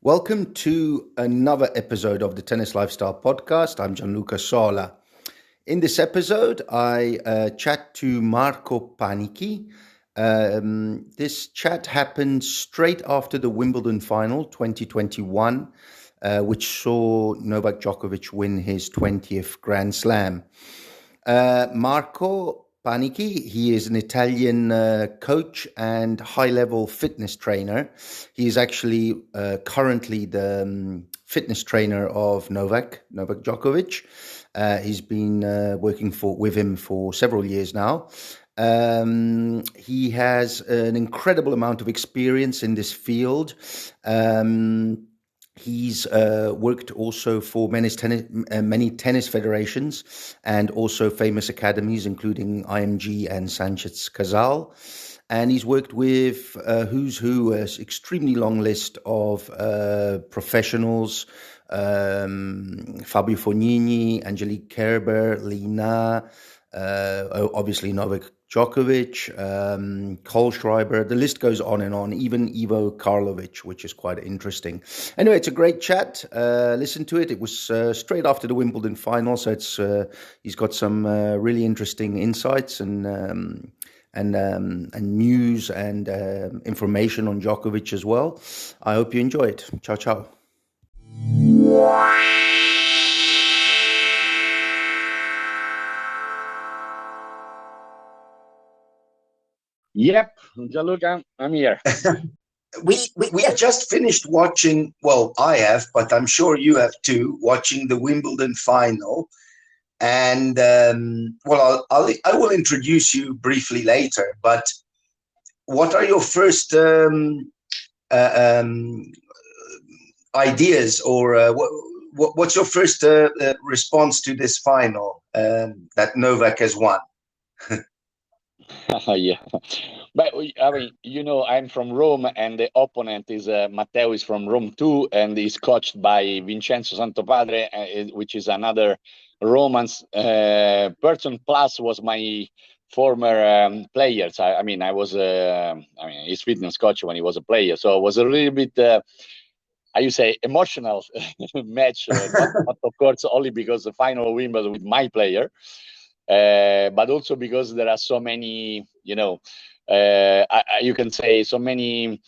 Welcome to another episode of the Tennis Lifestyle Podcast. I'm Gianluca Sola. In this episode, I chat to Marco Panichi. This chat happened straight after the Wimbledon final 2021, which saw Novak Djokovic win his 20th Grand Slam. Marco Panichi, he is an Italian coach and high-level fitness trainer. He is actually currently the fitness trainer of Novak Djokovic. He's been working with him for several years now. He has an incredible amount of experience in this field. He's worked also for many tennis federations and also famous academies, including IMG and Sanchez-Casal. And he's worked with who's who, an extremely long list of professionals, Fabio Fognini, Angelique Kerber, Lina, obviously Novak Djokovic, Kohlschreiber, the list goes on and on, even Ivo Karlovic, which is quite interesting. Anyway, it's a great chat. Listen to it. It was straight after the Wimbledon final, so it's he's got some really interesting insights and news and information on Djokovic as well. I hope you enjoy it. Ciao, ciao. Yep, Gianluca, I'm here. We have just finished watching, well, I have, but I'm sure you have too, watching the Wimbledon final. And, well, I will introduce you briefly later, but what are your first ideas, or what's your first response to this final that Novak has won? Yeah, but I mean, you know, I'm from Rome, and the opponent is Matteo is from Rome too, and he's coached by Vincenzo Santopadre, which is another Roman person. Plus, was my former player. So, I mean, I was his fitness coach when he was a player. So it was a little bit, how you say, emotional match, not of course only because the final win was with my player. But also because there are so many, you know, you can say so many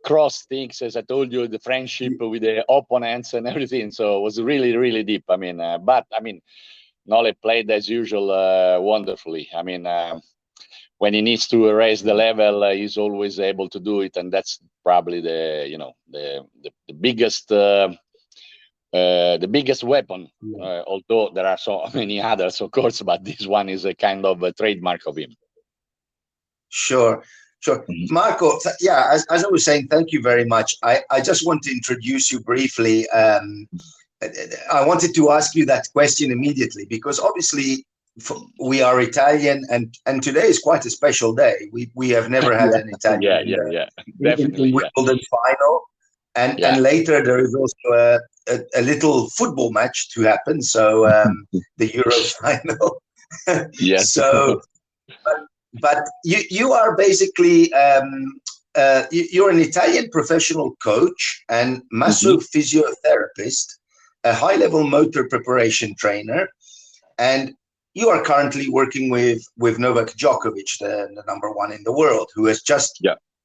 cross things, as I told you, the friendship with the opponents and everything. So it was really, really deep. I mean, but I mean, Nole played as usual wonderfully. I mean, when he needs to raise the level, he's always able to do it, and that's probably the, you know, the biggest. The biggest weapon, although there are so many others, of course, but this one is a kind of a trademark of him. Sure. Marco, yeah, as I was saying, thank you very much. I just want to introduce you briefly. I wanted to ask you that question immediately because obviously we are Italian, and today is quite a special day. We have never had an Italian definitely in Wimbledon final. And later there is also a little football match to happen. So the Euro final. Yes. So, but you are basically you're an Italian professional coach and massophysiotherapist, a high-level motor preparation trainer, and you are currently working with Novak Djokovic, the number one in the world, who has just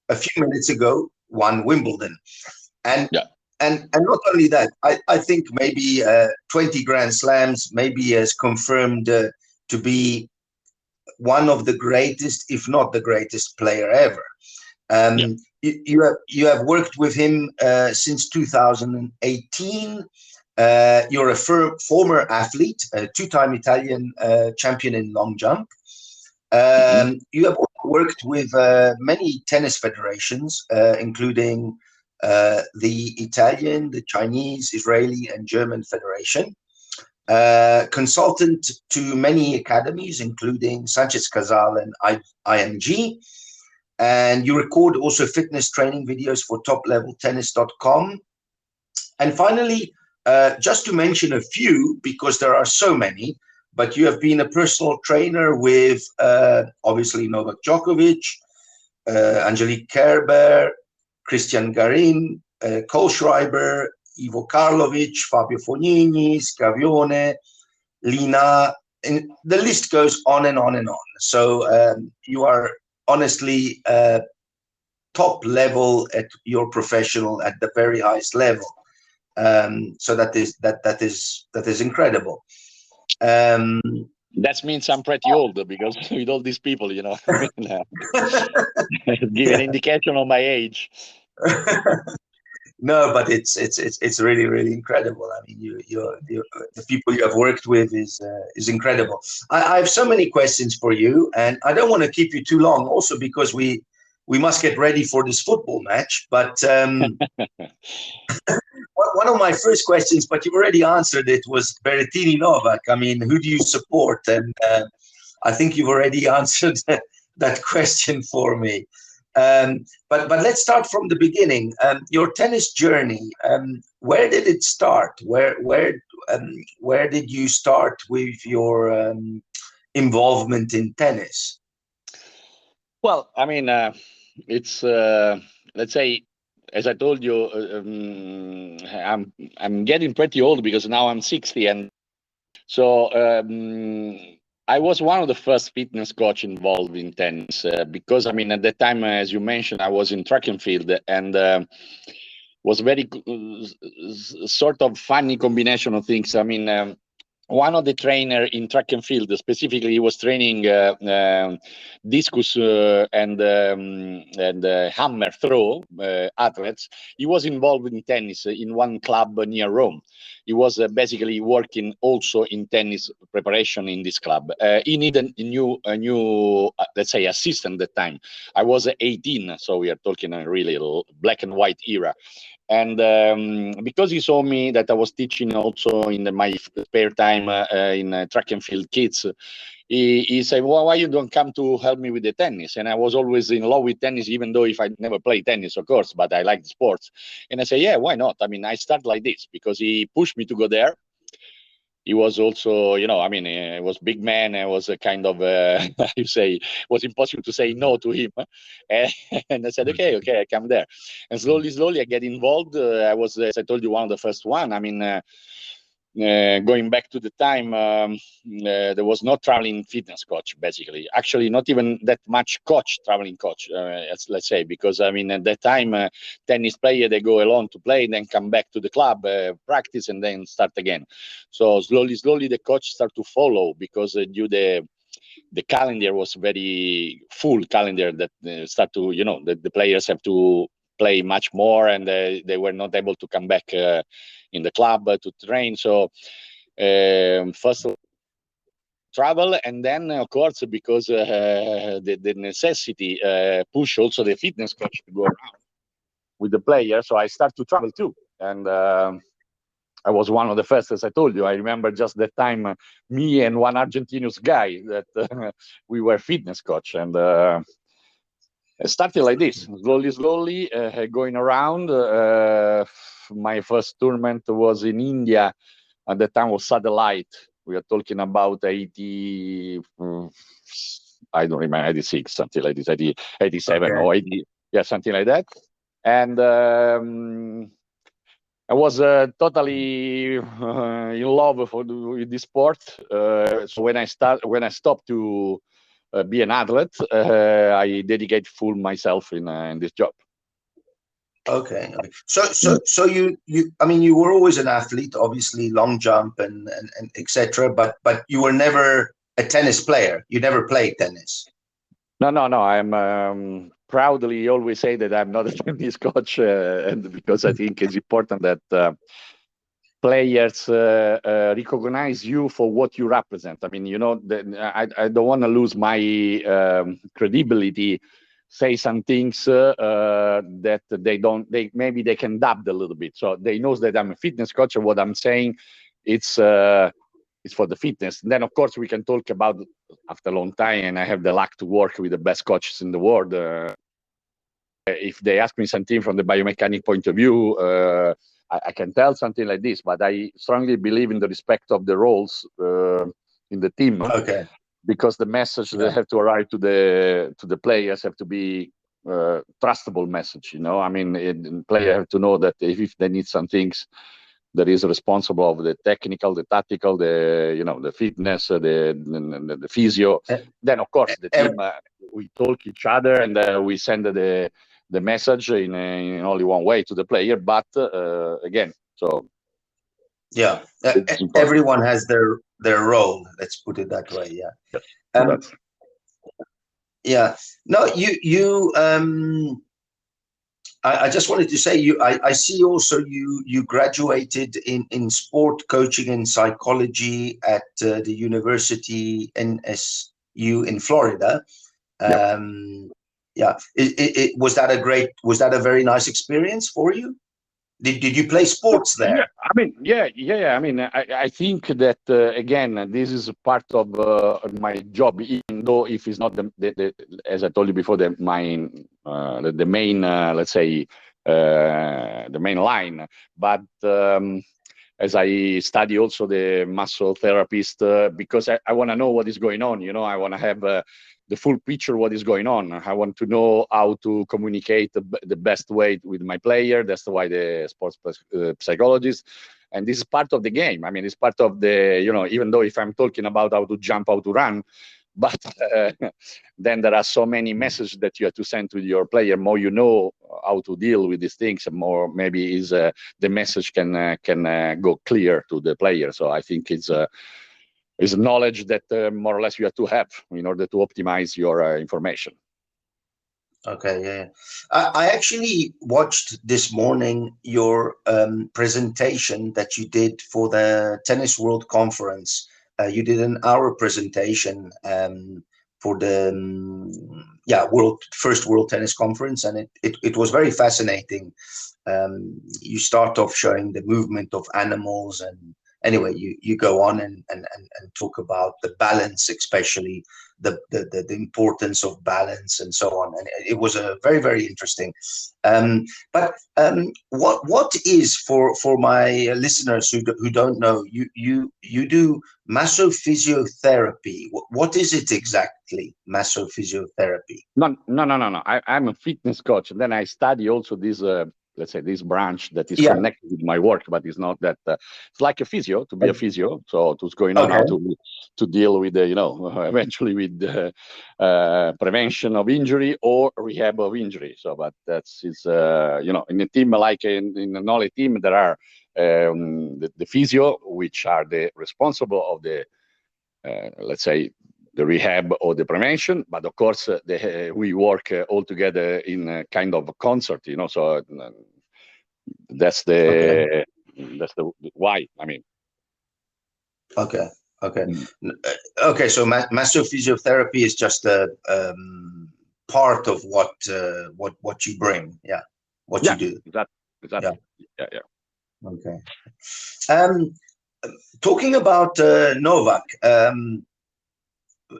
a few minutes ago won Wimbledon. And not only that, I think maybe 20 Grand Slams, maybe has confirmed to be one of the greatest, if not the greatest player ever. You have worked with him since 2018. You're a former athlete, a two-time Italian champion in long jump. You have worked with many tennis federations, including the Italian, the Chinese, Israeli, and German federation. Consultant to many academies, including Sanchez-Casal and IMG. And you record also fitness training videos for topleveltennis.com. And finally, just to mention a few, because there are so many, but you have been a personal trainer with obviously Novak Djokovic, Angelique Kerber, Christian Garin, Kohlschreiber, Ivo Karlovic, Fabio Fognini, Scavione, Lina, and the list goes on and on and on. So you are honestly top level at your professional at the very highest level. So that is incredible. That means I'm pretty old, because with all these people, give an indication of my age. No, but it's really, really incredible. I mean, the people you have worked with is incredible. I have so many questions for you, and I don't want to keep you too long, also because we must get ready for this football match. But one of my first questions, but you already answered it, was Berrettini Novak. I mean, who do you support? And I think you've already answered that question for me. But let's start from the beginning. Your tennis journey. Where did it start? Where did you start with your involvement in tennis? Well, I mean, it's let's say, as I told you, I'm getting pretty old, because now I'm 60, and so I was one of the first fitness coach involved in tennis, because I mean, at that time, as you mentioned, I was in track and field, and was very sort of funny combination of things. I mean, one of the trainer in track and field, specifically, he was training discus and hammer throw athletes. He was involved in tennis in one club near Rome. He was basically working also in tennis preparation in this club. He needed a new let's say, assistant at the time. I was 18, so we are talking a really black and white era. And because he saw me that I was teaching also in my spare time in track and field kids, he said, well, why you don't come to help me with the tennis? And I was always in love with tennis, even though if I never played tennis, of course, but I like the sports. And I said, yeah, why not? I mean, I start like this, because he pushed me to go there. He was also, I mean, he was big man. I was a kind of, you say, it was impossible to say no to him. And I said, okay, I come there. And slowly, I get involved. I was, as I told you, one of the first one. I mean, going back to the time, there was no traveling fitness coach, basically. Actually, not even that much traveling coach, let's say, because, I mean, at that time, tennis player, they go alone to play, then come back to the club, practice, and then start again. So slowly, the coach start to follow, because the calendar was very full calendar that start to, the players have to play much more, and they were not able to come back in the club to train. So first travel, and then of course, because the necessity push also the fitness coach to go around with the player. So I start to travel too, and I was one of the first, as I told you. I remember just that time, me and one Argentinian guy that we were fitness coach, and I started like this, slowly going around. My first tournament was in India. At the time was satellite. We are talking about 80, I don't remember, 86, something like this, 87 or 80, yeah, something like that. And I was totally in love with this sport. So when I stopped to be an athlete, I dedicate full myself in this job. Okay. So you I mean, you were always an athlete, obviously, long jump and etc. But you were never a tennis player. You never played tennis. No. I'm proudly always say that I'm not a tennis coach, and because I think it's important that players recognize you for what you represent. I mean, I don't want to lose my credibility. Say some things that maybe they can doubt a little bit. So they know that I'm a fitness coach, and what I'm saying, it's for the fitness. And then of course we can talk about after a long time, and I have the luck to work with the best coaches in the world. If they ask me something from the biomechanic point of view, I can tell something like this, but I strongly believe in the respect of the roles in the team. Okay. Because the message that have to arrive to the players have to be trustable message. I mean, the player have to know that if they need some things, that is responsible of the technical, the tactical, the fitness, the physio. Then of course the team, we talk each other, and we send the message in only one way to the player. But again, so yeah, everyone has their role. Let's put it that way. Yeah. Yeah. No, I just wanted to say I see also you graduated in sport coaching and psychology at the University NSU in Florida. Yeah. Was that a very nice experience for you? Did you play sports there? Yeah. I mean, I think that again, this is part of my job, even though if it's not the as I told you before, the main, let's say, the main line. But as I study also the massotherapist, because I want to know what is going on. I want to have the full picture what is going on. I want to know how to communicate the best way with my player. That's why the sports psychologist, and this is part of the game. I mean, it's part of the, even though if I'm talking about how to jump, how to run, but then there are so many messages that you have to send to your player. More you know how to deal with these things, more maybe is the message can go clear to the player. So I think it's knowledge that more or less you have to have in order to optimize your information. Okay, yeah. I actually watched this morning your presentation that you did for the Tennis World Conference. You did an hour presentation for the first World Tennis Conference, and it was very fascinating. You start off showing the movement of animals, and anyway, you go on and talk about the balance, especially the importance of balance and so on. And it was a very, very interesting. But what is for my listeners who don't know, you do massophysiotherapy. What is it exactly, massophysiotherapy? No. I'm a fitness coach, and then I study also this. Let's say this branch that is connected with my work, but it's not that it's like a physio, to be a physio. So what's going on, how to deal with eventually with prevention of injury or rehab of injury. So, but it's in a team like in an only team, there are the physio, which are the responsible of the let's say the rehab or the prevention, but of course we work all together in a kind of a concert, so that's the why, I mean. Okay. So massophysiotherapy is just a part of what you bring, what you do. Exactly. Yeah. Okay. Talking about Novak,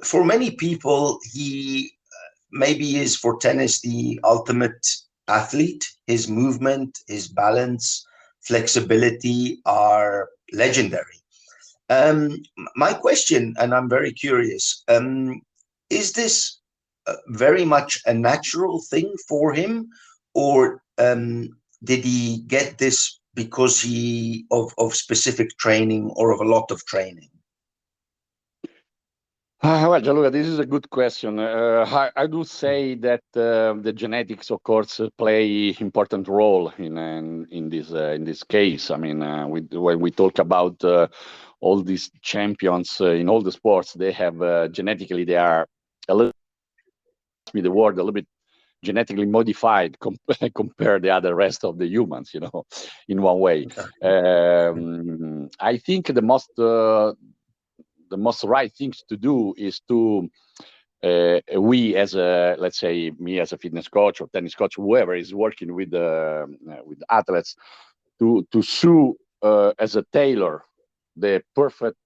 for many people, he maybe is for tennis the ultimate athlete. His movement, his balance, flexibility are legendary. My question, and I'm very curious, is this very much a natural thing for him, or did he get this because of specific training or of a lot of training? Well, Gianluca, this is a good question. I do say that the genetics, of course, play important role in this case. I mean, when we talk about all these champions in all the sports, they have genetically they are a little bit genetically modified compared the other rest of the humans, in one way. I think the most right things to do is to we as a, let's say me as a fitness coach or tennis coach, whoever is working with athletes, to sue as a tailor the perfect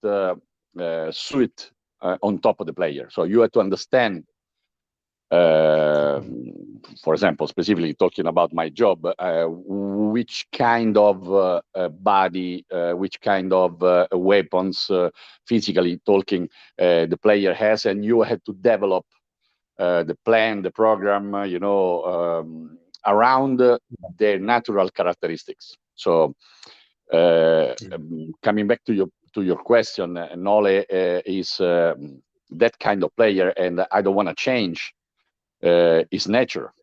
suit on top of the player. So you have to understand, for example, specifically talking about my job, which kind of body, which kind of weapons, physically talking, the player has, and you have to develop the plan, the program, around their natural characteristics. So coming back to your question, Nole is that kind of player, and I don't want to change his nature.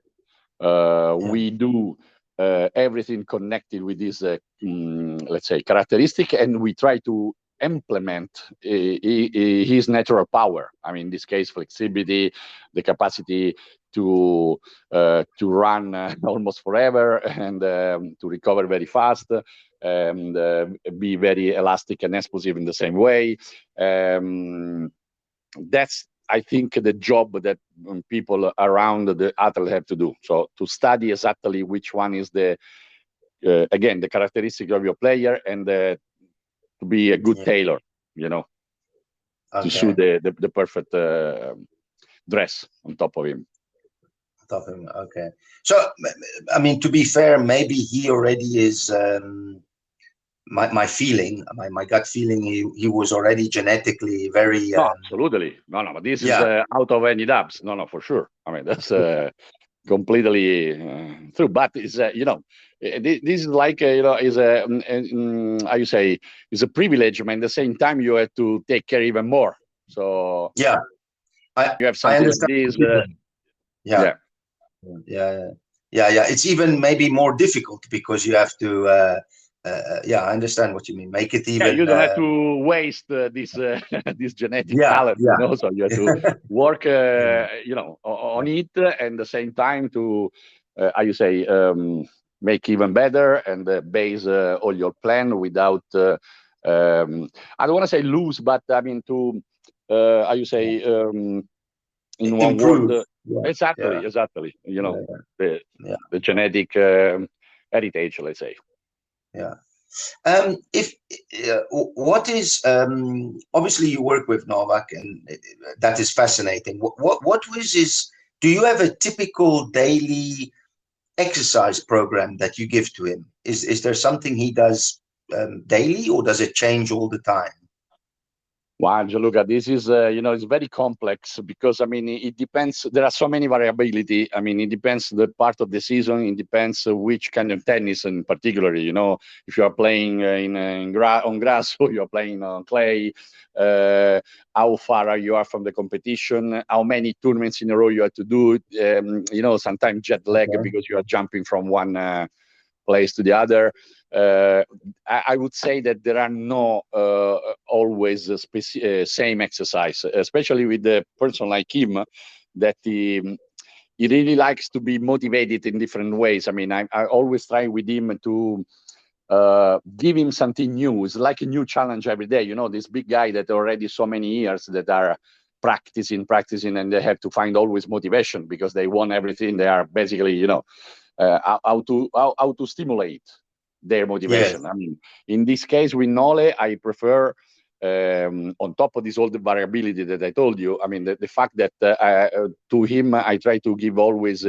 We do everything connected with this, let's say, characteristic, and we try to implement his natural power. I mean, in this case, flexibility, the capacity to run almost forever, and to recover very fast, and be very elastic and explosive in the same way. That's, I think, the job that people around the athlete have to do. So to study exactly which one is the again, the characteristic of your player, and to be a good tailor, to suit the perfect dress on top of him. Okay. So, I mean, to be fair, maybe he already is. My feeling, my gut feeling, he was already genetically very. No, absolutely. No, but this is out of any doubts. No, for sure. I mean, that's completely true. But it's this is like is a how you say, is a privilege, but at the same time you have to take care even more. So you have something like this. It's even maybe more difficult because you have to. I understand what you mean. Make it even. You don't have to waste this this genetic talent. So you have to work, on it, and at the same time to, how you say, make even better, and base all your plan without. I don't want to say lose, but I mean to, how you say, in one improve. word. Exactly. The genetic heritage, let's say. What is obviously you work with Novak, and that is fascinating. Do you have a typical daily exercise program that you give to him? Is there something he does daily, or does it change all the time? Well, Gianluca, this is, it's very complex, because, I mean, it depends. There are so many variability. I mean, it depends the part of the season. It depends which kind of tennis in particular, if you are playing on grass, or you are playing on clay, how far you are from the competition, how many tournaments in a row you have to do, sometimes jet lag because you are jumping from one place to the other. I would say that there are no always same exercise, especially with a person like him, that he really likes to be motivated in different ways. I mean, I always try with him to give him something new. It's like a new challenge every day. This big guy that already so many years that are practicing, and they have to find always motivation because they want everything. They are basically, how to stimulate their motivation. I mean, in this case with Nole, I prefer, on top of this all the variability that I told you, I mean, the fact that to him I try to give always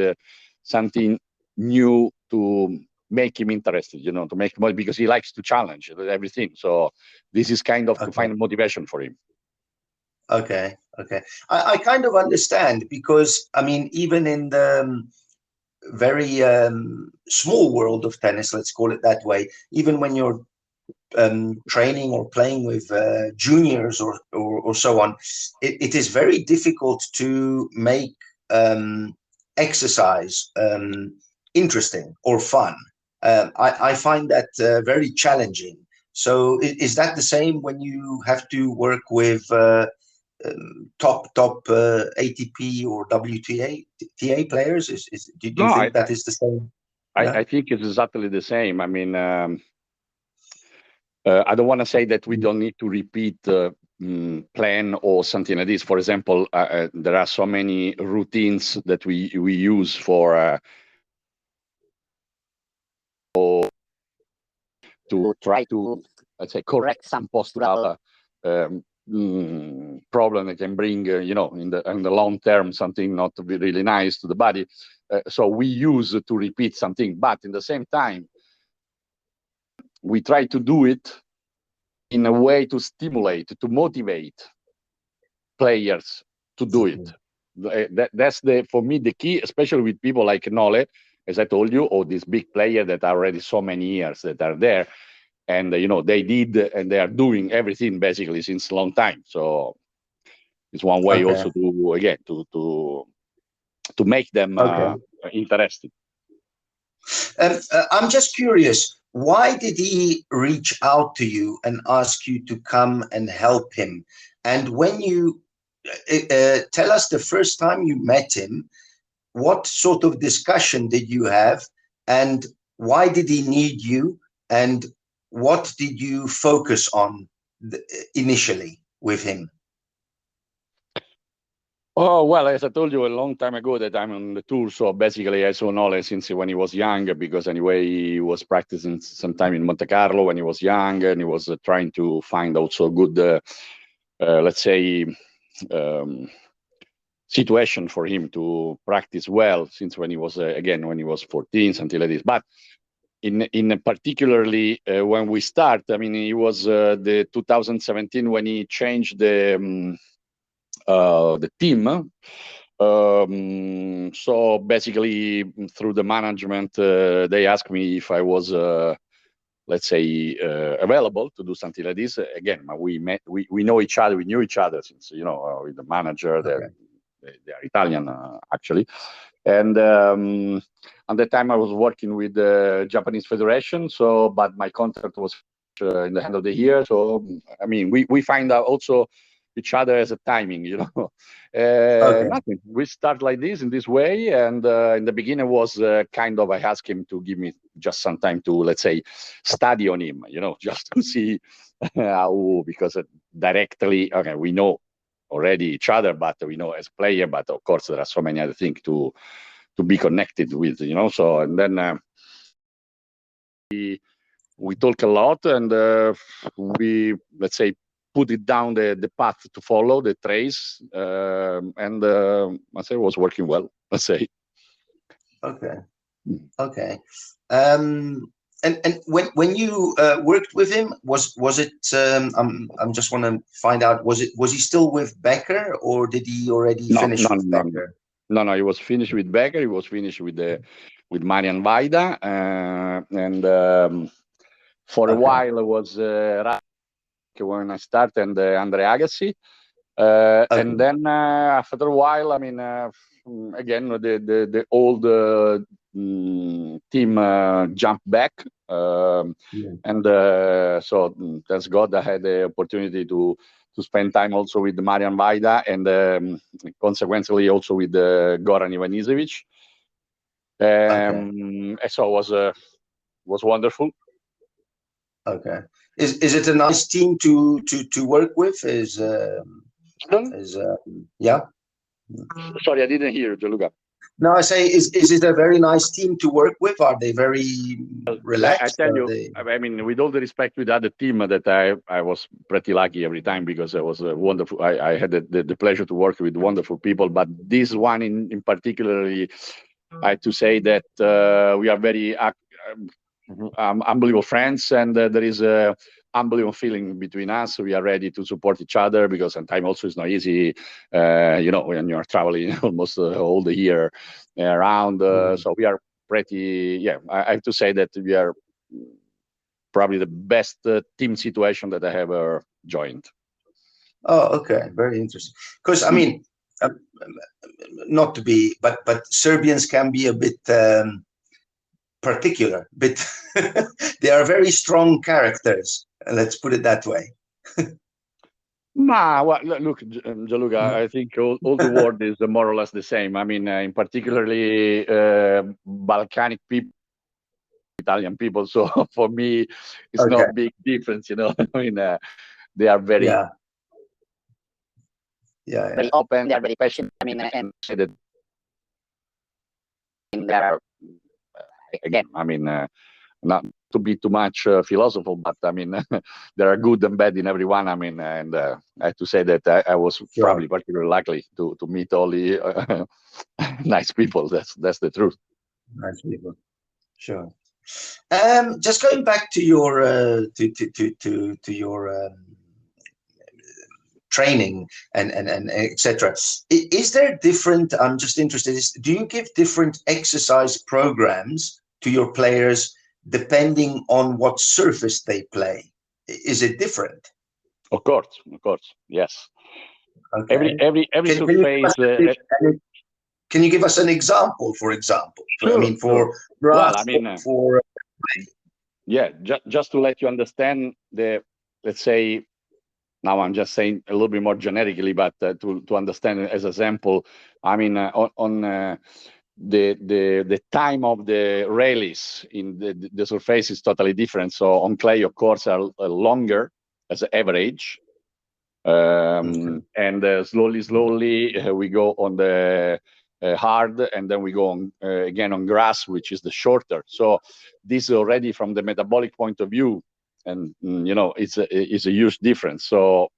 something new to make him interested, to make more, because he likes to challenge everything. So this is kind of to find motivation for him. Okay. I kind of understand, because I mean, even in the very small world of tennis, let's call it that way, even when you're training or playing with juniors or so on, it is very difficult to make exercise interesting or fun. I find that very challenging. So is that the same when you have to work with top ATP or WTA players? Do you think that is the same? I think it's exactly the same. I mean, I don't want to say that we don't need to repeat plan or something like this. For example, there are so many routines that we use for to try to, let's say, correct some postural problem that can bring, in the long term, something not to be really nice to the body. So we use to repeat something, but in the same time, we try to do it in a way to stimulate, to motivate players to do it. That's for me the key, especially with people like Nole, as I told you, or this big player that are already so many years that are there, and they did and they are doing everything basically since a long time. So it's one way also to again to make them interested. I'm just curious, why did he reach out to you and ask you to come and help him? And when you tell us the first time you met him, what sort of discussion did you have, and why did he need you, and what did you focus on initially with him? Oh, well, as I told you a long time ago that I'm on the tour, so basically I saw Nole since when he was younger, because anyway, he was practicing sometime in Monte Carlo when he was young, and he was trying to find also good, let's say, situation for him to practice well since when he was, again, when he was 14, something like this. But in particularly when we start, I mean, it was the 2017 when he changed the team. So basically, through the management, they asked me if I was, let's say, available to do something like this. Again, we know each other. We knew each other since with the manager. They are Italian actually, and at the time I was working with the Japanese Federation. So, but my contract was in the end of the year. So, I mean, we find out also each other as a timing, nothing. We start like this in this way, and in the beginning was kind of I asked him to give me just some time to, let's say, study on him, just to see how, because directly, okay, we know already each other, but we know as a player, but of course there are so many other things to be connected with, So, and then we talk a lot, and we, let's say, put it down the path to follow, the trace, and I say it was working well, let's say. Okay. And when you worked with him, was it? I'm just want to find out. Was he still with Becker, or did he already finish with Becker? No. He was finished with Becker. He was finished with Marian Vaida, and for a while it was when I started, and Andre Agassi, and then after a while, I mean, again the old team jumped back, and so thanks God I had the opportunity to spend time also with Marian Vaida, and consequently also with Goran Ivanisevic. So it was wonderful. Okay. Is it a nice team to work with? Yeah. Sorry, I didn't hear you, Gianluca. No, I say, is it a very nice team to work with? Are they very relaxed? I tell you, I mean, with all the respect with the other team, that I was pretty lucky every time, because it was wonderful. I had the pleasure to work with wonderful people, but this one in particularly, I have to say that we are very unbelievable friends, and there is a unbelievable feeling between us. We are ready to support each other, because sometimes also it's not easy, when you're traveling almost all the year around. So we are pretty, I have to say that we are probably the best team situation that I have ever joined. Oh, okay. Very interesting. Because, I mean, not to be, but Serbians can be a bit particular, but they are very strong characters. Let's put it that way. Well, look, Gianluca, I think all the world is more or less the same. I mean, in particularly Balkanic people, Italian people. So for me, it's no big difference, I mean, they are very, very open. They are very passionate. I mean, and say that they are, again, I mean, not to be too much philosophical, but I mean, there are good and bad in everyone. I mean, and I have to say that I was probably particularly lucky to meet only nice people. That's the truth. Nice people, sure. Just going back to your training and etc. Is there different? I'm just interested. Do you give different exercise programs to your players depending on what surface they play? Is it different? Of course, yes. Okay. Every surface. Can you give us an example? For example, Sure, I mean, for well, grass, for yeah, just to let you understand let's say, now I'm just saying a little bit more generically, but to understand it as an example, I mean, on the time of the rallies in the surface is totally different. So on clay, of course, are longer as an average. And slowly we go on the hard, and then we go on again on grass, which is the shorter. So this is already from the metabolic point of view, and it's a huge difference. So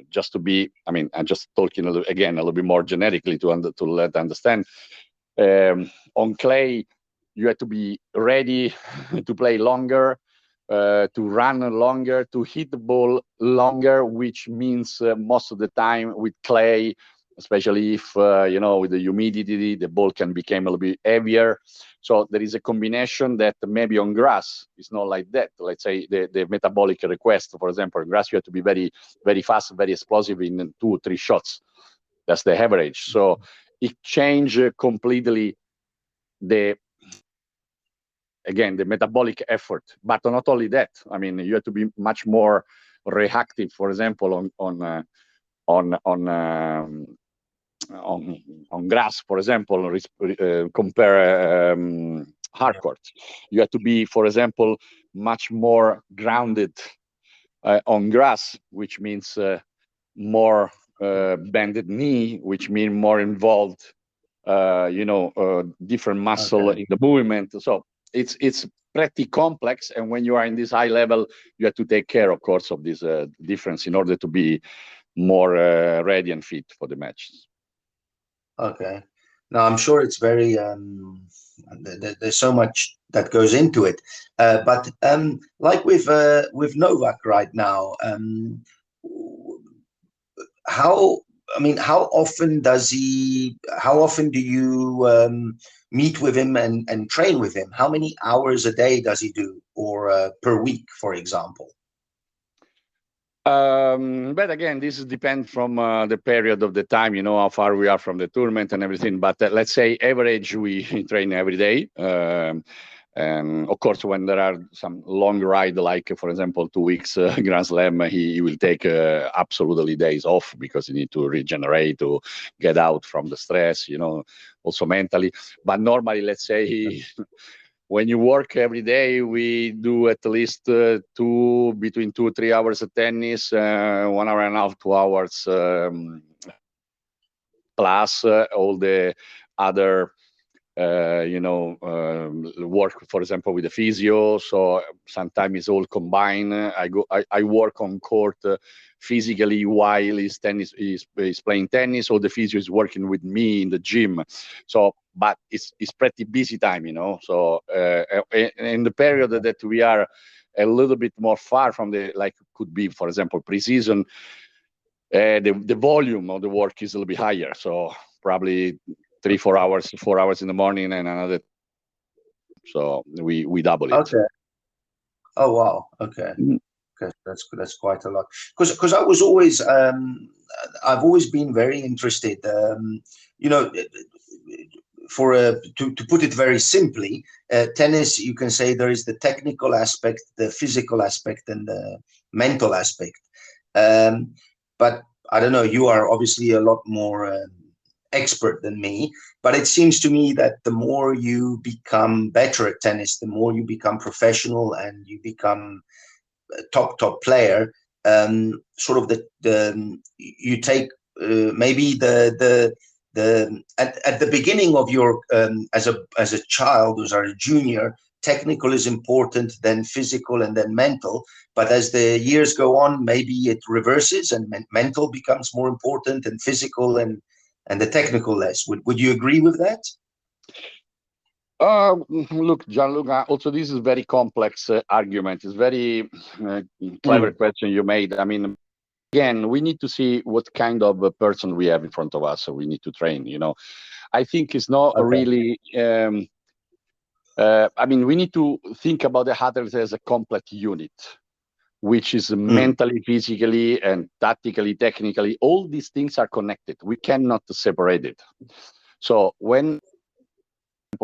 just to be, I mean, I'm just talking a little bit more generically to let understand. On clay, you have to be ready to play longer, to run longer, to hit the ball longer, which means most of the time with clay, especially if, with the humidity, the ball can become a little bit heavier. So there is a combination that maybe on grass is not like that. Let's say the metabolic request, for example, on grass, you have to be very, very fast, very explosive in 2 or 3 shots. That's the average. So it changed completely the metabolic effort. But not only that, I mean, you have to be much more reactive. For example, on grass, for example, compare hard court. You have to be, for example, much more grounded on grass, which means more bended knee, which means more involved, different muscle in the movement. So it's pretty complex, and when you are in this high level, you have to take care, of course, of this difference in order to be more ready and fit for the matches. Okay. Now I'm sure it's very there's so much that goes into it, but like with Novak right now, how often do you meet with him and train with him? How many hours a day does he do, or per week, for example? But again, this depends from the period of the time, how far we are from the tournament and everything. But let's say average, we train every day. And of course, when there are some long ride, like for example, 2 weeks Grand Slam, he will take absolutely days off because he need to regenerate, to get out from the stress, also mentally. But normally, let's say when you work every day, we do at least between 2 or 3 hours of tennis, 1 hour and a half, 2 hours, plus all the other work, for example, with the physio. So sometimes it's all combined. I work on court physically while he's playing tennis, or the physio is working with me in the gym. So, but it's pretty busy time, So in the period that we are a little bit more far from could be, for example, pre-season, the volume of the work is a little bit higher. So probably 4 hours in the morning and another. So we double it. Okay. Oh wow. Okay. Okay, that's quite a lot. Because I was always I've always been very interested. To put it very simply, tennis, you can say there is the technical aspect, the physical aspect, and the mental aspect. But I don't know. You are obviously a lot more expert than me, but it seems to me that the more you become better at tennis, the more you become professional and you become a top player. Sort of you take maybe at the beginning of your as a child, as a junior, technical is important, then physical, and then mental. But as the years go on, maybe it reverses and mental becomes more important, and physical and the technical less. Would you agree with that? Look, Gianluca, also this is a very complex argument. It's very clever question you made. I mean, again, we need to see what kind of a person we have in front of us. So we need to train. I think it's not really. I mean, we need to think about the athlete as a complete unit, which is mentally, physically, and tactically, technically. All these things are connected. We cannot separate it. So when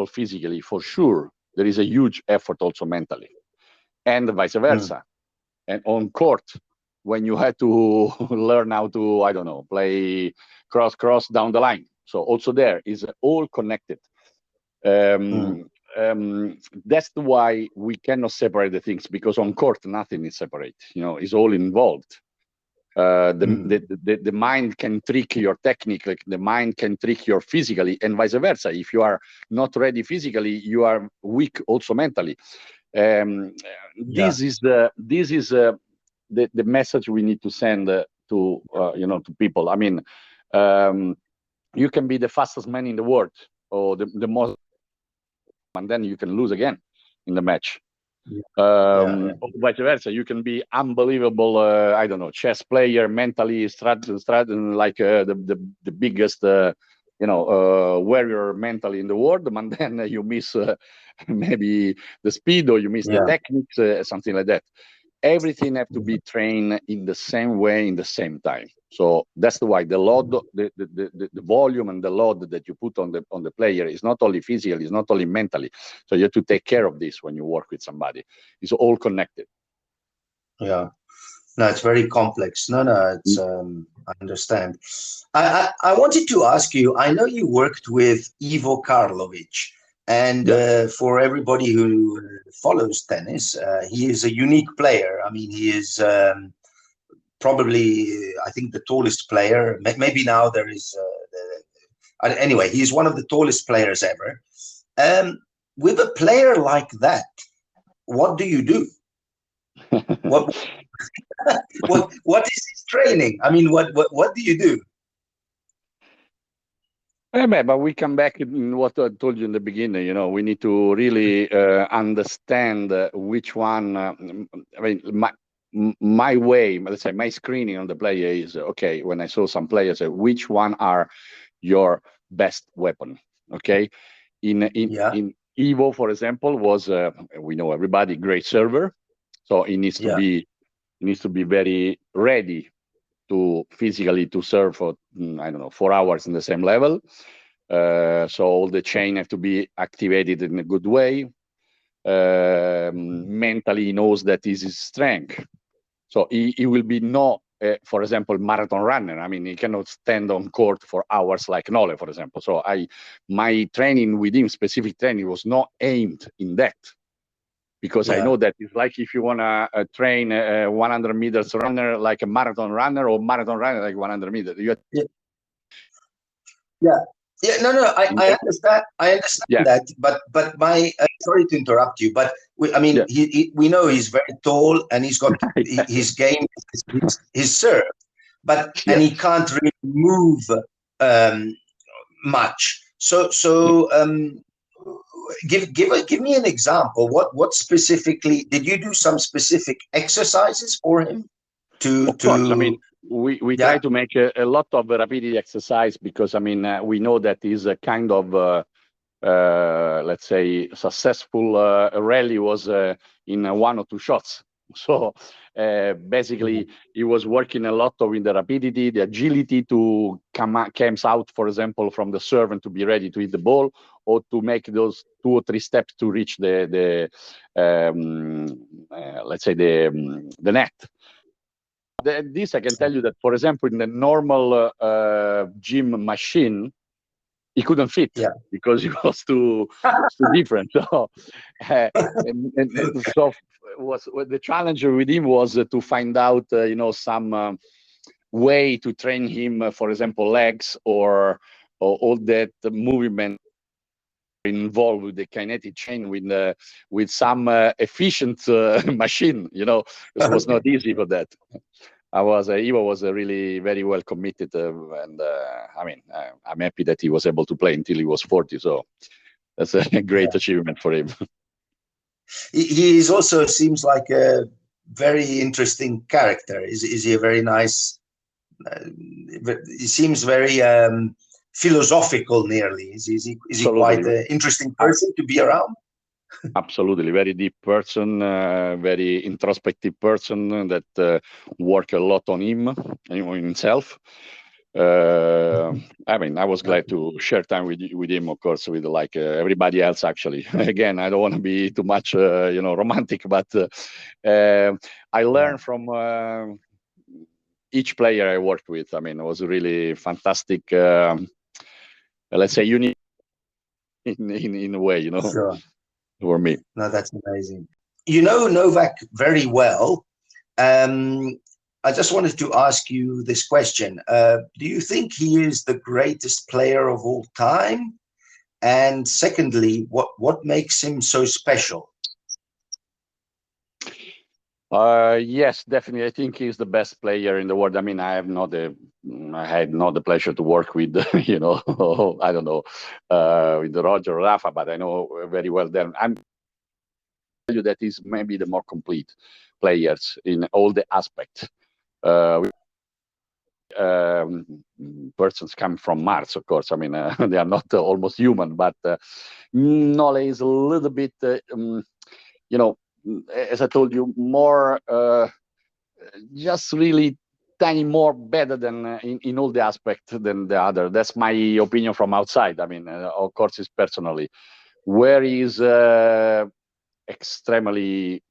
physically, for sure, there is a huge effort also mentally, and vice versa. And on court, when you had to learn how to, I don't know, play cross down the line. So also there is all connected. That's why we cannot separate the things, because on court nothing is separate. It's all involved. The mind can trick your technique, like the mind can trick your physically, and vice versa. If you are not ready physically, you are weak also mentally. This is the message we need to send to people. I mean, you can be the fastest man in the world or the most, and then you can lose again in the match. Vice versa, you can be unbelievable, I don't know, chess player, mentally like the biggest, warrior mentally in the world, and then you miss maybe the speed, or you miss the techniques, something like that. Everything have to be trained in the same way, in the same time. So that's why the load, the volume and the load that you put on the player is not only physical, it's not only mentally. So you have to take care of this when you work with somebody. It's all connected. Yeah. No, it's very complex. No, it's I understand. I wanted to ask you, I know you worked with Ivo Karlovic, and for everybody who follows tennis, he is a unique player. I mean, he is probably, I think, the tallest player. Maybe now there is, anyway, he's one of the tallest players ever. With a player like that, what do you do? What is his training? I mean, what do you do? But we come back in what I told you in the beginning. We need to really understand which one. I mean, my way, let's say, my screening on the player is okay. When I saw some players, which one are your best weapon? Okay, in Ivo, for example, was we know everybody great server, so he needs to be very ready to physically to serve for 4 hours in the same level. So all the chain have to be activated in a good way. Mentally, he knows that this is strength. So he will be not, for example, marathon runner. I mean, he cannot stand on court for hours like Nole, for example. So my training with him, specific training, was not aimed in that. Because I know that it's like if you want to train a 100 meters runner like a marathon runner, or marathon runner like 100 meters. No, I understand. I understand that, but my sorry to interrupt you, but we know he's very tall and he's got his game, his serve, and he can't really move much. So give me an example. What specifically did you do? Some specific exercises for him Of course, I mean, we try to make a lot of rapidity exercise, because we know that is a kind of let's say successful rally was in 1 or 2 shots. So basically he was working a lot in the rapidity, the agility to comes out, for example, from the serve and to be ready to hit the ball, or to make those 2 or 3 steps to reach the let's say the net. This I can tell you that, for example, in the normal gym machine, he couldn't fit because he was too different. So, so the challenge with him was to find out, some way to train him, for example, legs or all that movement involved with the kinetic chain with some efficient machine. It was not easy for that. Ivo was really very well committed, and I'm happy that he was able to play until he was 40. So that's a great achievement for him. He is also seems like a very interesting character. Is he a very nice he seems very philosophical, nearly. Is he quite an interesting person to be around? Absolutely, very deep person, very introspective person that work a lot on himself. I mean, I was glad to share time with him, of course, with like everybody else. Actually, again, I don't want to be too much, romantic, but I learned from each player I worked with. I mean, it was really fantastic. Let's say unique in a way, Sure. for me. No, that's amazing. You know Novak very well. I just wanted to ask you this question. Do you think he is the greatest player of all time? And secondly, what makes him so special? Yes, definitely. I think he's the best player in the world. I mean, I had not the pleasure to work with, I don't know, with Roger or Rafa, but I know very well them. I'm tell you that he's maybe the more complete players in all the aspects. Persons come from Mars, of course. I mean, they are not almost human, but Nole is a little bit, as I told you, more just really tiny more better than in all the aspects than the other. That's my opinion from outside. I mean, of course, it's personally. Where is extremely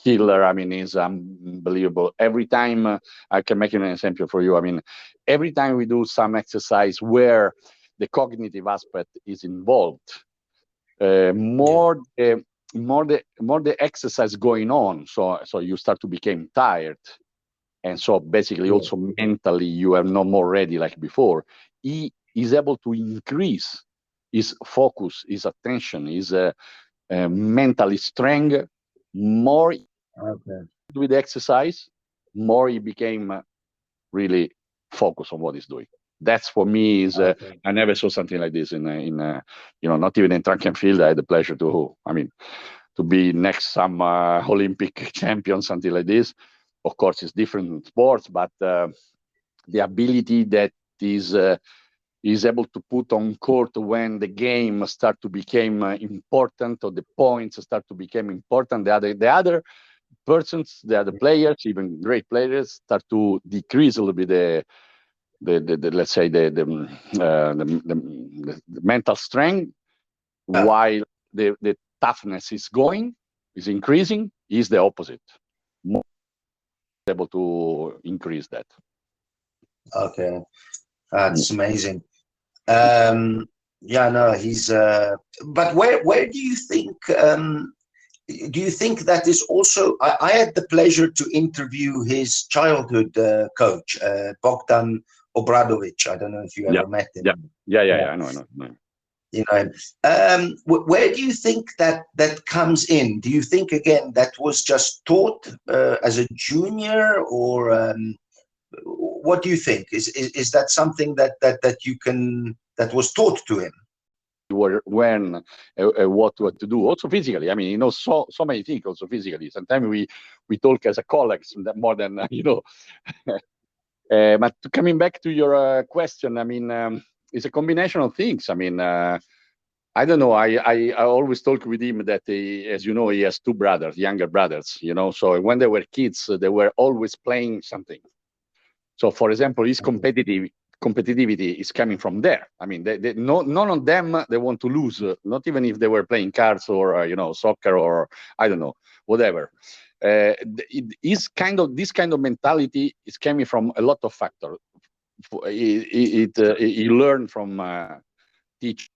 killer. I mean, is unbelievable. Every time I can make an example for you. I mean, every time we do some exercise where the cognitive aspect is involved, more the exercise going on. So you start to become tired, and so basically also mentally you are no more ready like before. He is able to increase his focus, his attention, his mentally strength more. With the exercise, more he became really focused on what he's doing. That's for me is I never saw something like this in not even in track and field. I had the pleasure to be next some Olympic champion, something like this. Of course, it's different sports, but the ability that is able to put on court when the game start to become important, or the points start to become important. The other persons, the other players, even great players, start to decrease a little bit the let's say the mental strength, while the toughness is increasing. Is the opposite. More able to increase that. Okay, that's amazing. He's. But where do you think? Do you think that is also? I had the pleasure to interview his childhood coach, Bogdan Obradovic. I don't know if you ever met him. Yeah. I know. You know him. Where do you think that comes in? Do you think again that was just taught as a junior, or what do you think? Is that something that you can that was taught to him? When what to do, also physically. I mean, so many things also physically. Sometimes we talk as a colleagues more than But coming back to your question, I mean, it's a combination of things. I mean, I don't know. I always talk with him that as you know, he has two brothers, younger brothers. So when they were kids, they were always playing something. So, for example, his competitivity is coming from there. I mean, none of them they want to lose, not even if they were playing cards or soccer or I don't know, whatever. This kind of mentality is coming from a lot of factors. He learned from teachers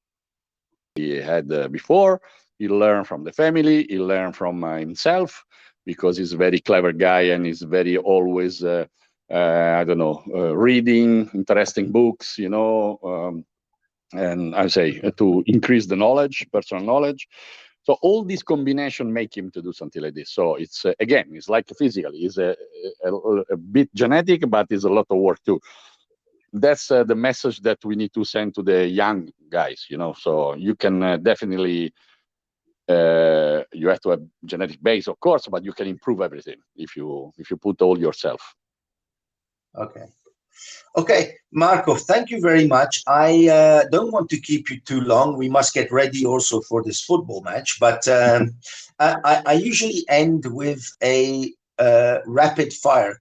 he had before. He learned from the family. He learned from himself, because he's a very clever guy and he's very always reading interesting books, and I say to increase the knowledge, personal knowledge. So all these combination make him to do something like this. So it's again, it's like physically, it's a bit genetic, but it's a lot of work too. That's the message that we need to send to the young guys, So you can definitely you have to have genetic base, of course, but you can improve everything if you put all yourself. Okay. Okay, Marco, thank you very much. I don't want to keep you too long. We must get ready also for this football match. But I usually end with a rapid fire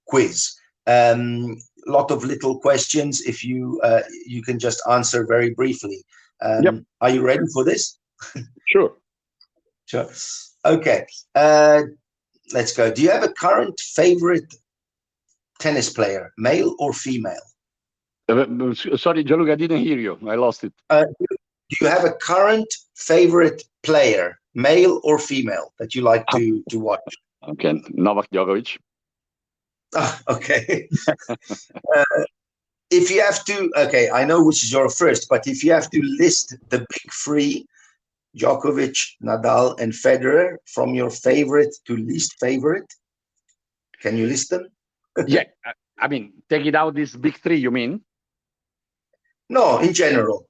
quiz. Lot of little questions. If you you can just answer very briefly. Yep. Are you ready for this? Sure. Sure. Okay. Let's go. Do you have a current favorite tennis player, male or female? Sorry, Gianluca, I didn't hear you. I lost it. Do you have a current favorite player, male or female, that you like to watch? Okay, Novak Djokovic. Oh, okay. If you have to, okay, I know which is your first, but if you have to list the big three, Djokovic, Nadal, and Federer, from your favorite to least favorite, can you list them? Yeah, I mean, take it out, these big three, you mean? No, in general,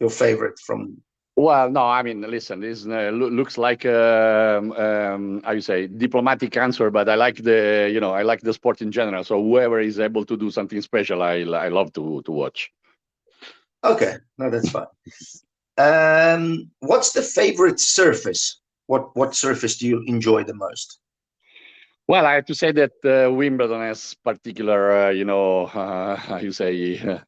your favorite from. Well, no, I mean, listen, this looks like how you say, diplomatic answer, but I like I like the sport in general. So whoever is able to do something special, I love to watch. Okay, no, that's fine. What's the favorite surface? What surface do you enjoy the most? Well, I have to say that Wimbledon has particular, how you say,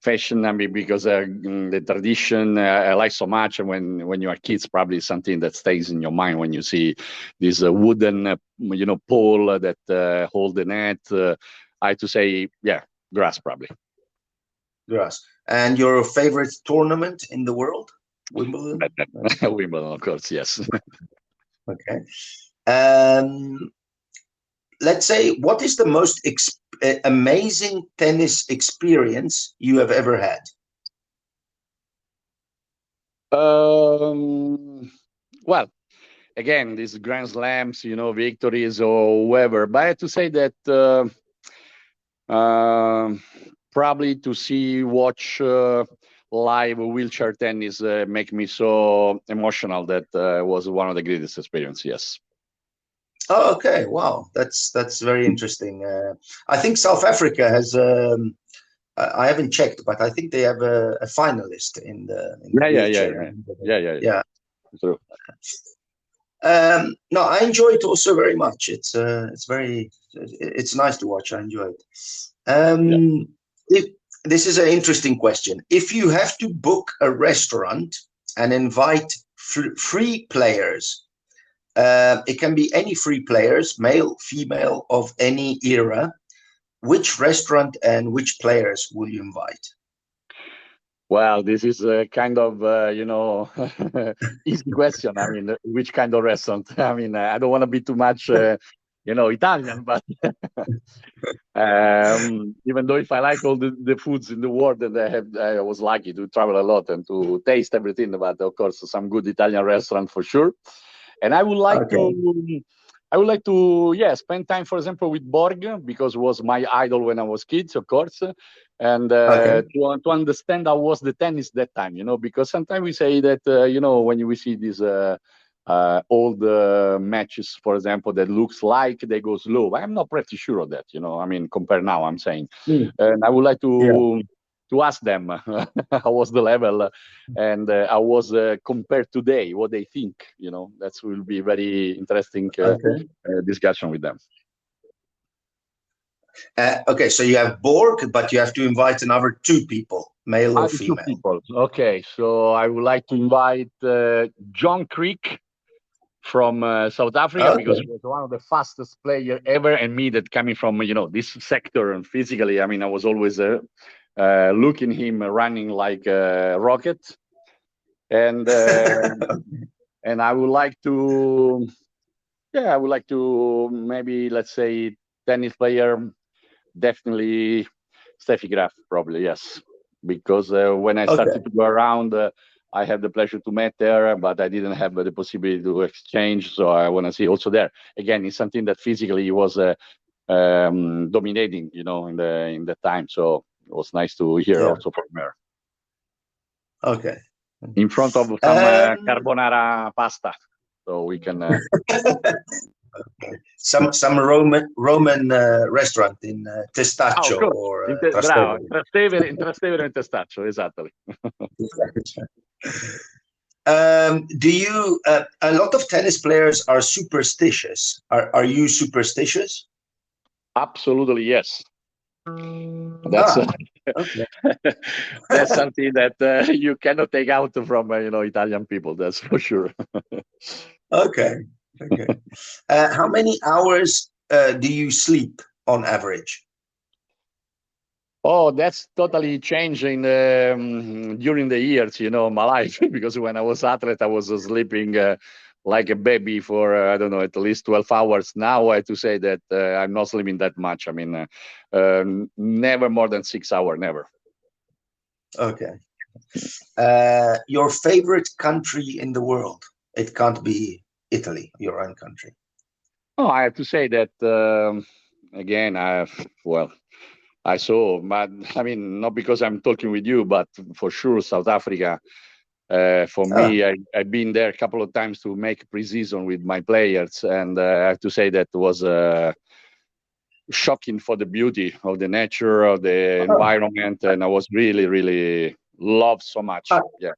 fashion. I mean, because the tradition I like so much, and when you are kids, probably something that stays in your mind when you see this wooden, pole that hold the net. I have to say, yeah, grass probably. Grass. And your favorite tournament in the world? Wimbledon? Wimbledon, of course, yes. Okay. Let's say, what is the most amazing tennis experience you have ever had? Well, again, these Grand Slams, victories or whoever. But I have to say that probably to watch live wheelchair tennis make me so emotional. That was one of the greatest experiences. Yes. Oh, okay. Wow, that's very interesting. I think South Africa has. I haven't checked, but I think they have a finalist in the wheelchair. Yeah. True. No, I enjoy it also very much. It's nice to watch. I enjoy it. This is an interesting question. If you have to book a restaurant and invite free players, it can be any free players, male, female, of any era, which restaurant and which players will you invite? Well, this is a kind of, easy question. I mean, which kind of restaurant? I mean, I don't want to be too much, Italian, but even though if I like all the foods in the world, and I was lucky to travel a lot and to taste everything, but of course, some good Italian restaurant for sure. And I would like to, spend time, for example, with Borg, because it was my idol when I was kids, of course, and to understand how was the tennis that time, because sometimes we say that, when we see these old matches, for example, that looks like they go slow. I'm not pretty sure of that, I mean, compare now, I'm saying. And I would like to ask them how was the level and how was compared today, what they think. That will be very interesting discussion with them. Okay, so you have Borg, but you have to invite another two people, male or female. 2 people. Okay, so I would like to invite John Creek from South Africa, because he was one of the fastest player ever, and me that coming from this sector, and physically, I mean, I was always looking him running like a rocket, and and I would like to maybe, let's say, tennis player, definitely Steffi Graf, probably, yes, because when I started to go around, I had the pleasure to meet her, but I didn't have the possibility to exchange. So I want to see also there. Again, it's something that physically was dominating, in the time. So it was nice to hear also from her. Okay. In front of some carbonara pasta, so we can. Some Roman restaurant in Testaccio or Bravo, Trastevere. in Trastevere and Testaccio, exactly. Do you? A lot of tennis players are superstitious. Are you superstitious? Absolutely, yes. That's okay. that's something that you cannot take out from Italian people. That's for sure. Okay. How many hours do you sleep on average? Oh, that's totally changing during the years, my life. Because when I was athlete, I was sleeping like a baby for, I don't know, at least 12 hours. Now I have to say that I'm not sleeping that much. I mean, never more than 6 hours, never. Okay. Your favorite country in the world? It can't be Italy, your own country. Oh, I have to say that, again, I saw, but I mean, not because I'm talking with you, but for sure, South Africa. For me, I've been there a couple of times to make pre-season with my players, and I have to say that was shocking for the beauty of the nature, of the environment, and I was really, really loved so much. Yeah.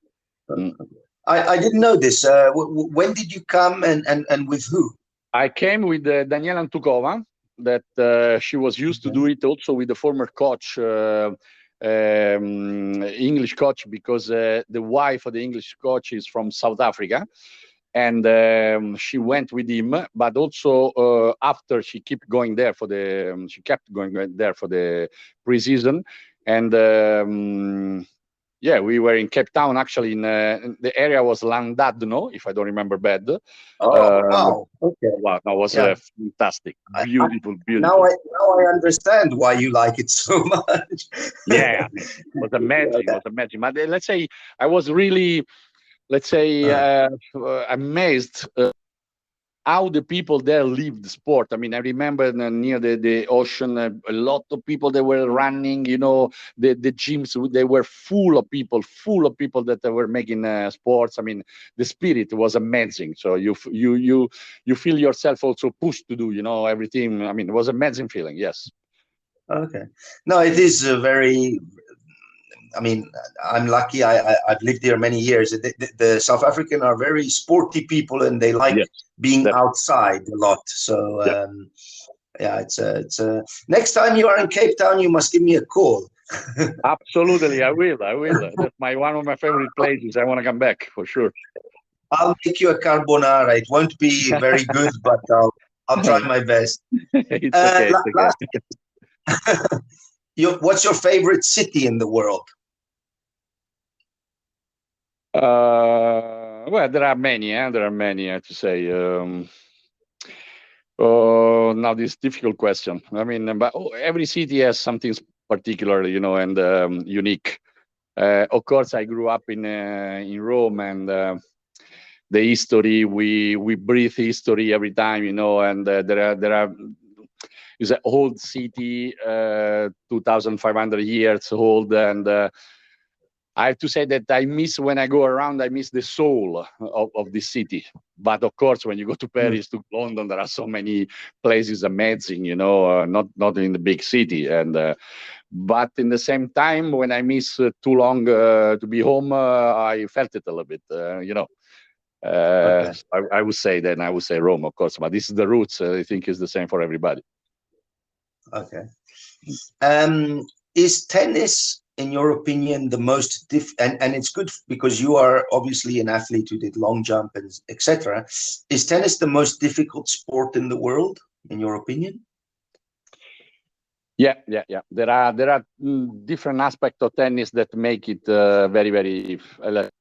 I didn't know this. When did you come and with who? I came with Daniela Antukova, that she was used to do it also with the former coach, English coach, because the wife of the English coach is from South Africa. And she went with him, but also after she kept going there for the pre-season. And yeah, we were in Cape Town, actually. In the area was Landadno, if I don't remember bad. Wow! Okay. Wow, that was fantastic, beautiful. Now I understand why you like it so much. Yeah, it was amazing. It was amazing. But let's say I was really, amazed. How the people there live the sport. I mean, I remember near the ocean, a lot of people that were running, the gyms, they were full of people that were making sports. I mean, the spirit was amazing. So you feel yourself also pushed to do, everything. I mean, it was an amazing feeling. Yes. Okay. No, it is very, I mean, I'm lucky. I've lived here many years. The South African are very sporty people, and they like being outside a lot. So it's next time you are in Cape Town, you must give me a call. Absolutely, I will. That's one of my favorite places. I want to come back for sure. I'll make you a carbonara. It won't be very good, but I'll try my best. It's okay. What's your favorite city in the world? Well, there are many. I have to say. Now this difficult question. I mean, but every city has something particular, and unique. Of course, I grew up in Rome, and the history, we breathe history every time, and there are. It's an old city, 2,500 years old, and I have to say that I miss, when I go around, I miss the soul of this city. But of course, when you go to Paris, to London, there are so many places amazing, not in the big city. And but in the same time, when I miss too long to be home, I felt it a little bit, Okay. I would say Rome, of course, but this is the roots. I think is the same for everybody. Okay. Is tennis, in your opinion, the most and it's good because you are obviously an athlete who did long jump and etc. Is tennis the most difficult sport in the world, in your opinion? Yeah. There are different aspects of tennis that make it very, very the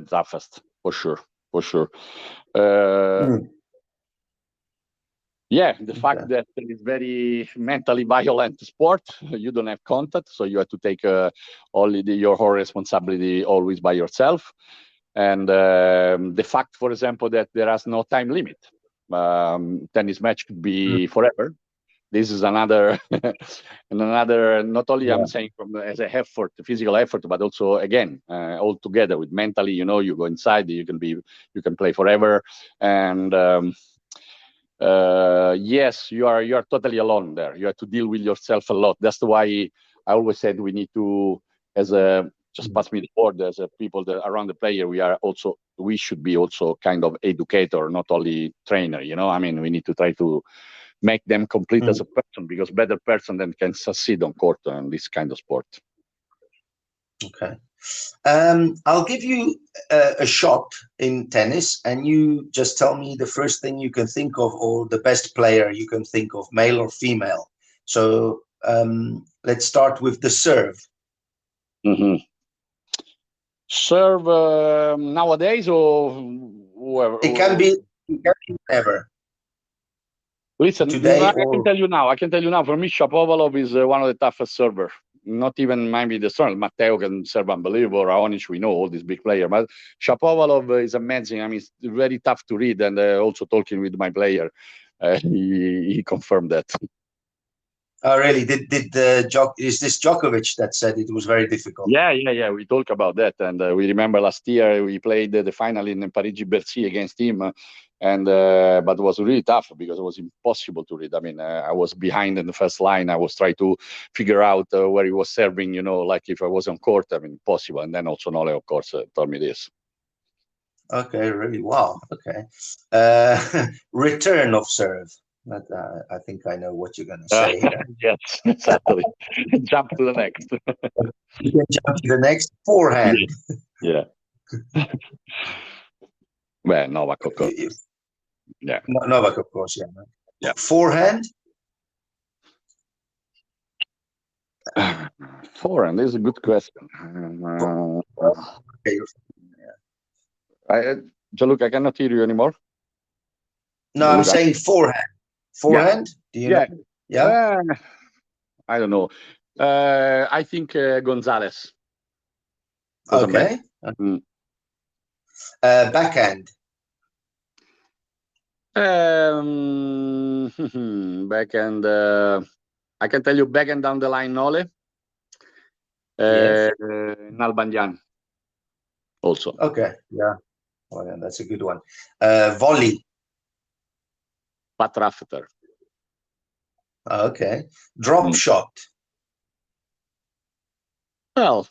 toughest, for sure. Yeah, the fact that it's very mentally violent sport. You don't have contact, so you have to take your whole responsibility always by yourself. And the fact, for example, that there is no time limit. Tennis match could be forever. This is another, not only I'm saying from as a effort, physical effort, but also again, all together with mentally, you go inside, you can play forever. And yes, you are totally alone there. You have to deal with yourself a lot. That's why I always said we need to, as a just pass me the board, as a people that around the player, we should be also kind of educator, not only trainer. I mean, we need to try to make them complete as a person, because better person then can succeed on court in this kind of sport. Okay. I'll give you a shot in tennis, and you just tell me the first thing you can think of, or the best player you can think of, male or female. So let's start with the serve. Mm-hmm. Serve nowadays, or whoever? It can be whenever. Listen, today, I can tell you now. For me, Shapovalov is one of the toughest servers. Not even maybe the strongest. Matteo can serve unbelievable. Raonic, we know all these big players, but Shapovalov is amazing. I mean, it's very tough to read. And also talking with my player, he confirmed that. Oh, really? Is this Djokovic that said it was very difficult? Yeah. We talk about that, and we remember last year we played the final in Parigi-Bercy against him, but it was really tough because it was impossible to read. I mean, I was behind in the first line. I was trying to figure out where he was serving. Like if I was on court, I mean, impossible. And then also Nole, of course, told me this. Okay, really? Wow. Okay. Return of serve. But I think I know what you're going to say here. Yes, exactly. Jump to the next. You can jump to the next. Forehand. Yeah. Well, Novak, of course. Yeah. Novak, of course. Yeah. Yeah. Forehand. Forehand is a good question. Gianluca, I cannot hear you anymore. No, I'm saying forehand. Forehand? Yeah. Do you know? Yeah. I don't know. I think Gonzalez. Okay. Backhand. Backhand. I can tell you backhand down the line, Nole. Yes. Nalbandian. Also. Okay. Yeah. Oh, yeah, that's a good one. Volley. Pat Rafter. Okay. Drop shot. Well,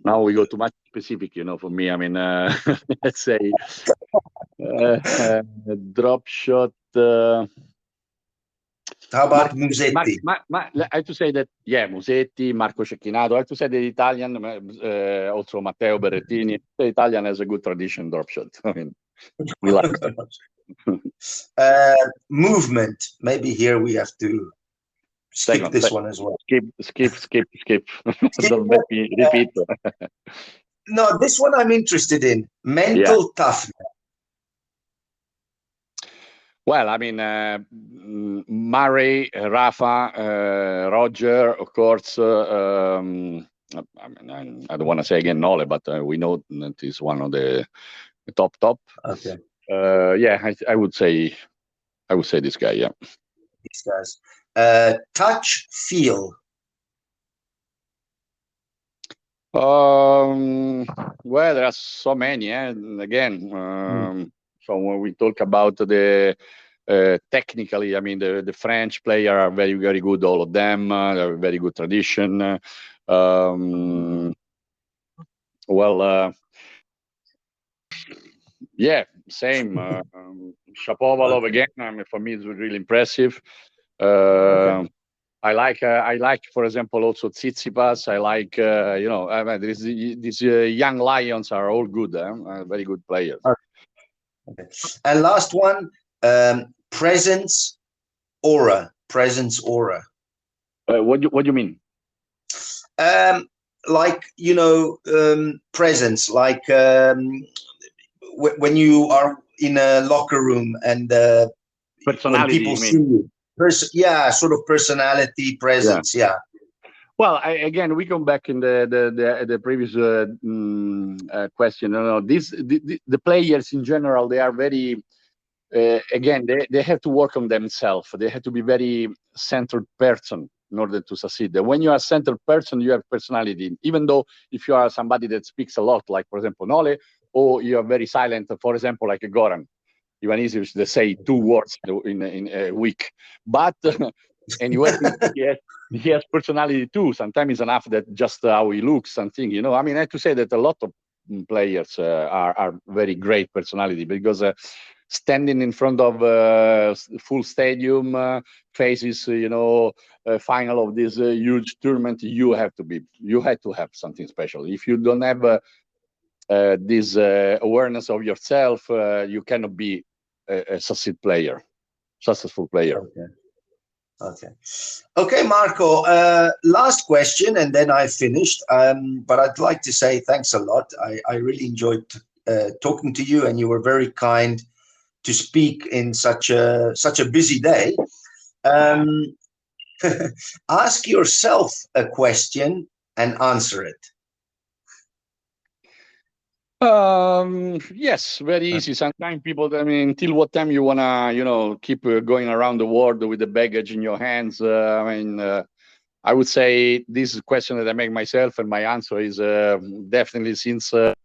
now we go too much specific, for me. I mean, let's say drop shot. How about Musetti? I have to say that, yeah, Musetti, Marco Cecchinato. I have to say the Italian, also Matteo Berrettini. The Italian has a good tradition drop shot. I mean, we like movement. Maybe here we have to skip this one as well. Skip. Don't make me repeat. No, this one I'm interested in. Mental toughness. Well, I mean, Murray, Rafa, Roger, of course. I mean, I don't want to say again Nole, but we know that he's one of the top. Okay. Yeah, I would say this guy. Yeah. These guys. Touch, feel. Well, there are so many. And again, so when we talk about the technically, I mean, the French players are very, very good. All of them, they're very good tradition. Yeah, same. Shapovalov again. I mean, for me, it's really impressive. Okay. I like, for example, also Tsitsipas. I like, I mean, these young lions are all good, very good players. Okay. And last one, presence, aura. What do you mean? Like, presence, like when you are in a locker room and when people see you. Sort of personality, presence, yeah. Well, again, we come back in the previous question. The players in general, they are very, again, they have to work on themselves. They have to be very centered person in order to succeed. When you are a centered person, you have personality. Even though if you are somebody that speaks a lot, like, for example, Nole, or you are very silent, for example, like a Goran. even easier to say 2 words in a week. But anyway, he has personality too. Sometimes it's enough that just how he looks and things. I mean, I have to say that a lot of players are very great personality, because standing in front of full stadium, faces, final of this huge tournament, you had to have something special. If you don't have this awareness of yourself, you cannot be a successful player. Okay, Marco, last question, and then I finished. But I'd like to say thanks a lot. I really enjoyed talking to you, and you were very kind to speak in such a busy day. Ask yourself a question and answer it. Yes, very easy. Sometimes people, till what time you wanna, keep going around the world with the baggage in your hands? I would say this is a question that I make myself, and my answer is definitely since the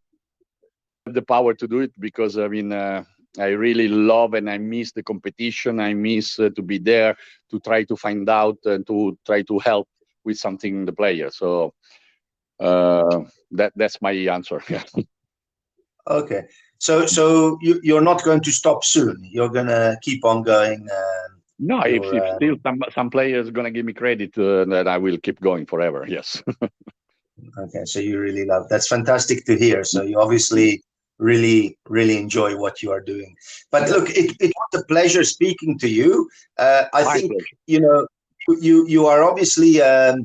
power to do it, because I really love and I miss the competition. I miss to be there to try to find out and to try to help with something in the player. So that's my answer. Yeah. Okay, so you're not going to stop soon. You're gonna keep on going. No, if still some players are gonna give me credit, that I will keep going forever. Yes. Okay, so you really love. That's fantastic to hear. So you obviously really enjoy what you are doing. But look, it was a pleasure speaking to you. I think pleasure. You are obviously a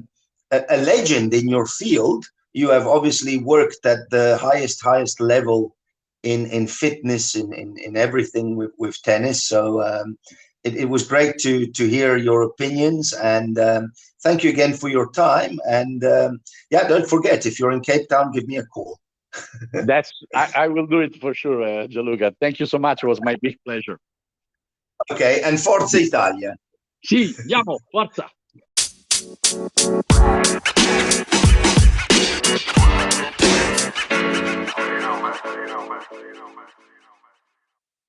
legend in your field. You have obviously worked at the highest level in fitness, in everything with tennis. So it was great to hear your opinions, and thank you again for your time. And don't forget, if you're in Cape Town, give me a call. I will do it for sure, Gianluca. Thank you so much. It was my big pleasure. Okay, and Forza Italia. Sì, andiamo, forza.